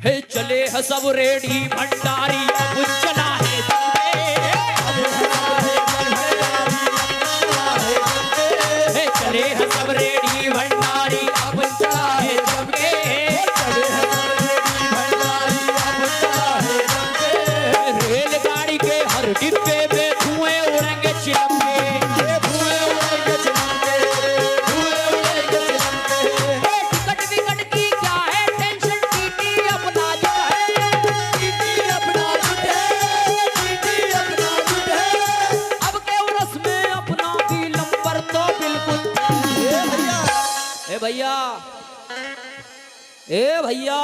हे चले है सब रेडी भंडारी अब चला है हे चले है सब रेडी भंडारी अब चला है सबके रेलगाड़ी के हर डिब्बे में धुएं उड़ेंगे चिलम के धुएं उड़ेंगे चिलम के धुएं उड़ेंगे चिलम के टिकट विकट की क्या है टेंशन टीटी अपना जो है टीटी अपना जुटे टीटी अपना जुटे अब के उरस में अपना भी नंबर तो बिल्कुल ए भैया ए भैया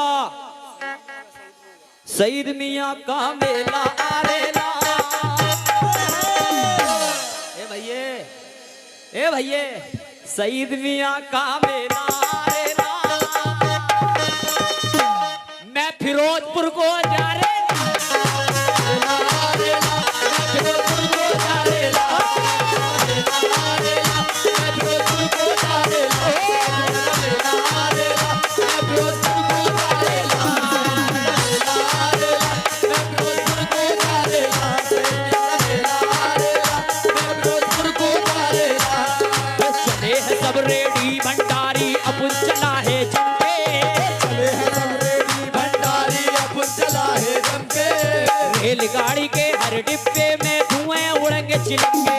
सईद मियाँ का मेला आरेला ए भैये सईद मियाँ का मेला आरेला मैं फिरोजपुर को जा रे सब रेडी भंडारी अब चला है जमके चले हैं सब रेडी भंडारी अब चला है जमके रेलगाड़ी के हर डिब्बे में धुएं उड़ेंगे चिलमके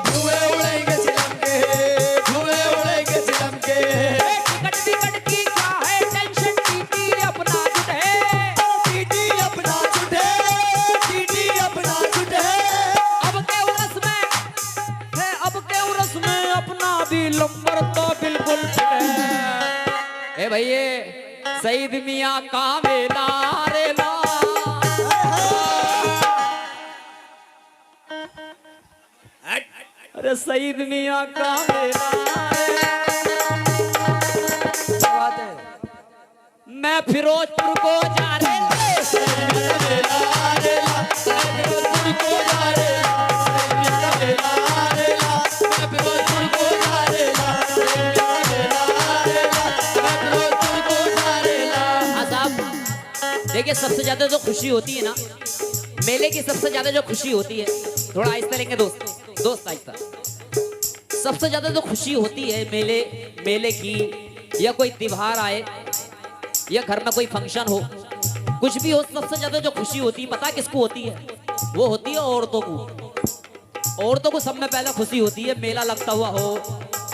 धुएं उड़ेंगे चिलमके धुएं उड़ेंगे चिलमके टिकट विकट की क्या है टेंशन टीटी अपना जुटे टीटी अपना जुटे टीटी अपना जुटे अब के उरस में है अब के उरस में अपना भी लंबर तो बिल्कुल ए भैये सईद मियाँ का मेला रेला अरे सईद मियाँ का मेला मैं फिरोजपुर को जा रे देखिए सबसे ज्यादा जो खुशी होती है ना मेले की सबसे ज्यादा जो खुशी होती है थोड़ा आहिस्ता लेंगे दोस्त आहिस्ता सबसे ज्यादा जो खुशी होती है मेले की या कोई त्योहार आए या घर में कोई फंक्शन हो कुछ भी हो सबसे ज्यादा जो खुशी होती है पता किसको होती है वो होती है औरतों को सब में पहले खुशी होती है मेला लगता हुआ हो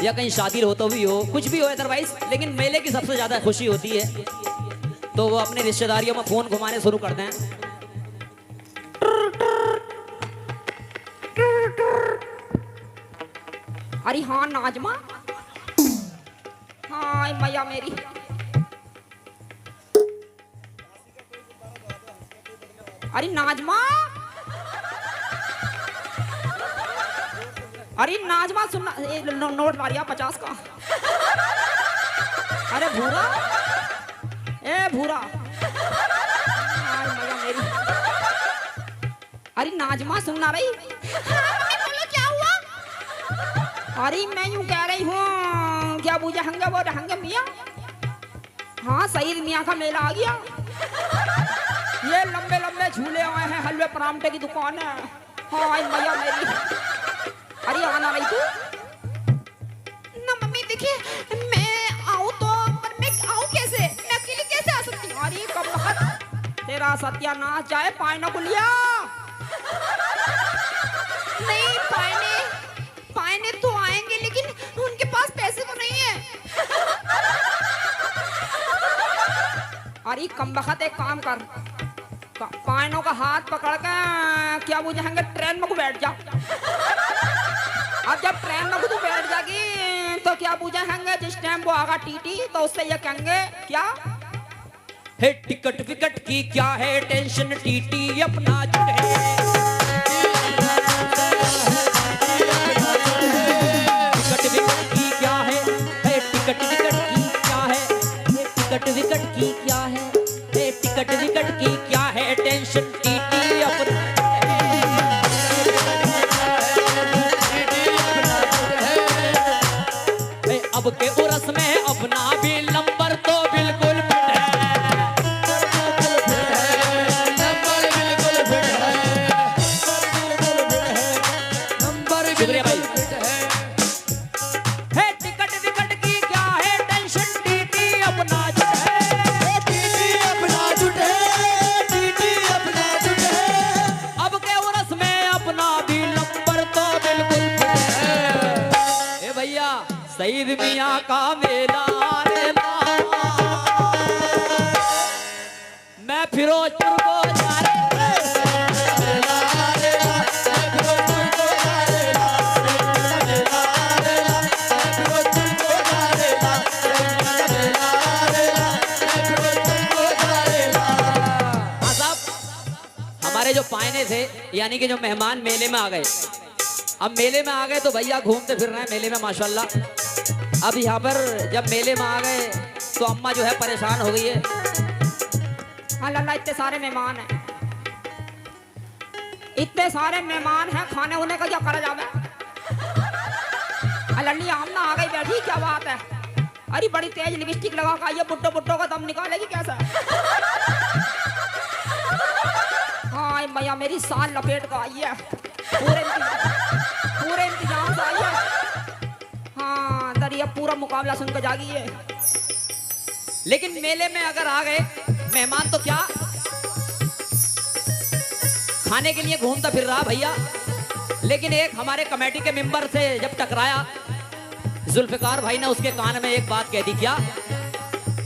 या कहीं शादी होता भी हो कुछ भी हो अदरवाइज लेकिन मेले की सबसे ज्यादा खुशी होती है तो वो अपने रिश्तेदारियों में फोन घुमाने शुरू करते हैं अरे हाँ नाजमा हाँ मैया मेरी अरे नाजमा अरे नाजमा सुनना नोट मारिया 50 का अरे भूरा ए भूरा मैया मेरी अरे नाजमा सुनना रही बोलो क्या हुआ अरे मैं यूं कह रही हूँ क्या पूजा हंगा वो हंगे मियाँ हाँ सईद मियाँ का मेला आ गया ये लंबे लंबे झूले आए हैं हलवे परामठे की दुकान है हाँ मैया मेरी अरे आना रही तू ना मम्मी देखिए मैं आऊँ तो पर मैं आऊँ कैसे मैं अकेले कैसे आ सकती हूँ अरे कब वक्त तेरा सत्यानाश जाए पायना को लिया नहीं पायने तो आएंगे लेकिन उनके पास पैसे तो नहीं है अरे कम वक्त एक काम कर पायनों का हाथ पकड़ के क्या बुझाएंगे ट्रेन में को बैठ जा अब जब ट्रेन में तू बैठ जाएगी तो क्या बुझाएंगे जिस टाइम वो आगा टीटी तो उससे ये कहेंगे क्या हे टिकट विकट की क्या है टेंशन टीटी अपना जुटे टिकट विकट की क्या है टिकट विकट की क्या है टिकट विकट की क्या है टिकट विकट की क्या है टेंशन टीटी अपना अब के उरस में अपना भी नंबर तो बिल्कुल फिट है मियाँ का मेला रे ला। मैं फिरोजपुर को जा रे हमारे जो पायने थे यानी कि जो मेहमान मेले में आ गए। अब मेले में आ गए तो भैया घूमते फिर रहे हैं मेले में माशाल्लाह। अब यहाँ पर जब मेले में आ गए तो अम्मा जो है परेशान हो गई है। हाँ लल्ला इतने सारे मेहमान हैं, इतने सारे मेहमान हैं, खाने होने का क्या करा जावे। लल्ली आमना आ गई बैठी, क्या बात है। अरे बड़ी तेज लिपस्टिक लगा कर ये बुट्टो बुट्टो का दम निकालेगी कैसा। हाँ भैया मेरी साल लपेट का आई है, पूरे इंतजाम से आई है। हाँ दरिया पूरा मुकाबला सुनकर जागी है। लेकिन मेले में अगर आ गए मेहमान तो क्या खाने के लिए घूमता फिर रहा भैया। लेकिन एक हमारे कमेटी के मेंबर से जब टकराया जुल्फिकार भाई ने उसके कान में एक बात कह दी, क्या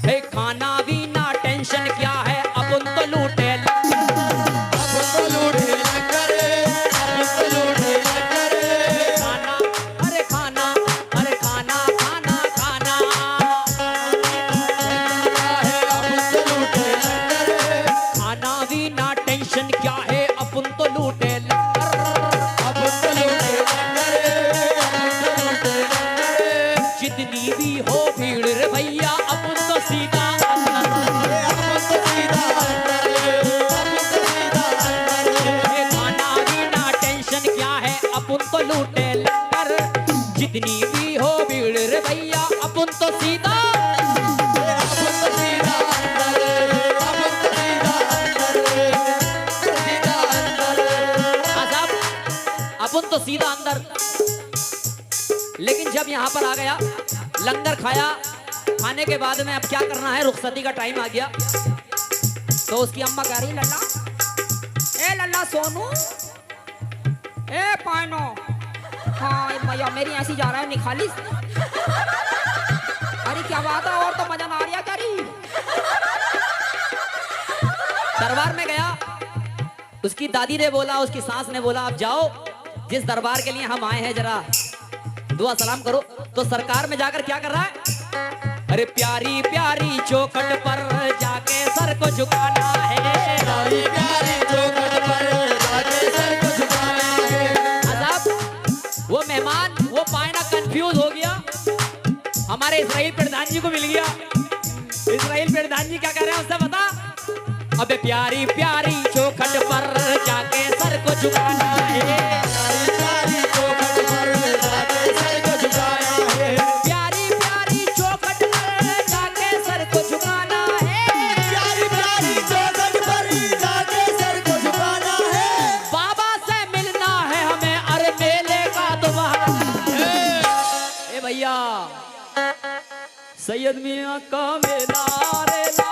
है खाना भी ना टेंशन क्या है अपन तो लूटे जितनी भी हो भीड़ रे भैया अपन तो सीधा अपन तो सीधा अंदर। लेकिन जब यहाँ पर आ गया लंगर खाया, खाने के बाद में अब क्या करना है, रुखसती का टाइम आ गया। तो उसकी अम्मा कह रही लल्ला, ए लल्ला सोनू, ए पानो, हाँ भैया मेरी ऐसी जा रहा है निखाली। अरे क्या बात है, और तो मजा ना आ रहा करी। दरबार में गया, उसकी दादी ने बोला, उसकी सास ने बोला, आप जाओ जिस दरबार के लिए हम आए हैं जरा दुआ सलाम करो। तो सरकार में जाकर क्या कर रहा है, अरे प्यारी प्यारी चौखट पर जाके सर को झुकाना है, प्यारी प्यारी चौखट पर जाके सर को झुकाना है। अजब वो मेहमान वो पायना कंफ्यूज हो गया, हमारे इसराइल प्रधान जी को मिल गया। इसराइल प्रधान जी क्या कह रहे हैं उससे बता, अबे प्यारी प्यारी चौखट पर जाके सर को झुकाना है, प्यारी चौखट पर जाके सर को झुकाना है, प्यारी प्यारी चौखट पर जाके सर को झुकाना है, प्यारी प्यारी चौखट पर जाके सर को झुकाना है। बाबा से मिलना है हमें, अरे मेले का तो बहाना है। ए भैया सैयद मियाँ का मेला रे ला,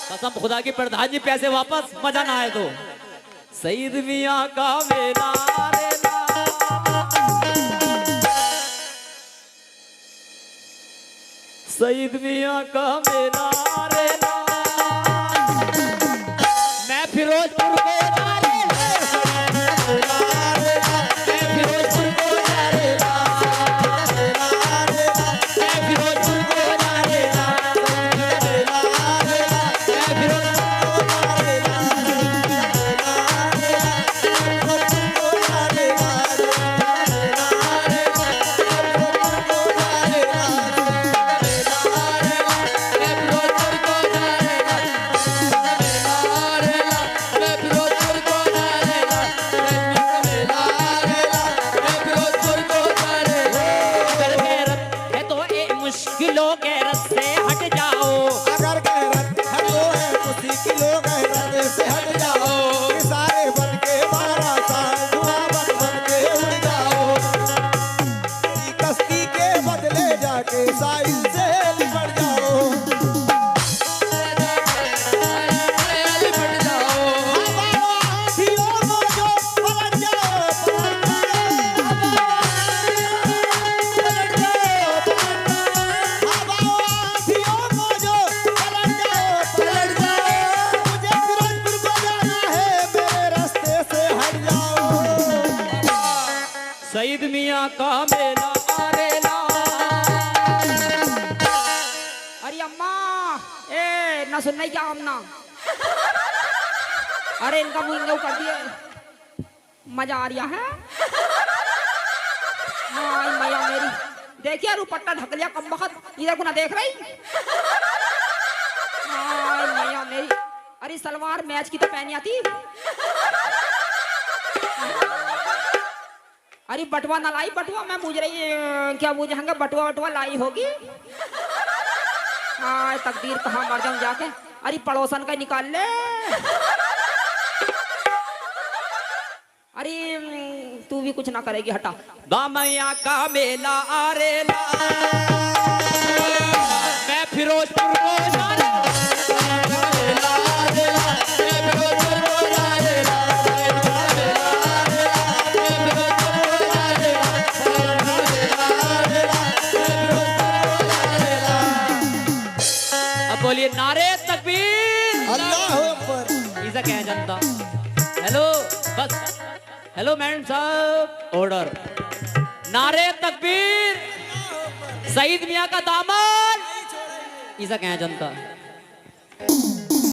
कसम खुदा की प्रधान जी पैसे वापस मजा ना आए तो। सईद मियाँ का मेला रे ला, सईद मियाँ का मेला रे ला, मैं फिरोजपुर को जा रे ला, मैं फिरोजपुर को जा रे ला, मैं फिरोजपुर को जा रे ला, मैं फिरोजपुर को मियाँ का मेला आरेला। अरे अम्मा ए ना सुनना ही क्या अम्मा। अरे इनका मुंह कर दिए मजा आ रहा है। हाँ मैया मेरी देखिए रुपट्टा ढक लिया कम वक्त इधर को ना देख रही। हाँ मैया मेरी अरे सलवार मैच की तो पहनी आती। अरे बटुआ ना लाई बटुआ मैं पूछ रही क्या मुझे हंगे बटुआ बटुआ लाई होगी। हाँ तकदीर कहाँ मर जाऊं जाके। अरे पड़ोसन का निकाल ले। अरे तू भी कुछ ना करेगी हटा। दामैया का मेला आरेला मैं फिरोजपुर को जाना। अब बोलिए नारे तकबीर अल्लाह अकबर। इसे क्या जनता। हेलो बस हेलो मैडम साहब ऑर्डर। नारे तकबीर। सईद मियाँ का दामन इसे क्या जनता।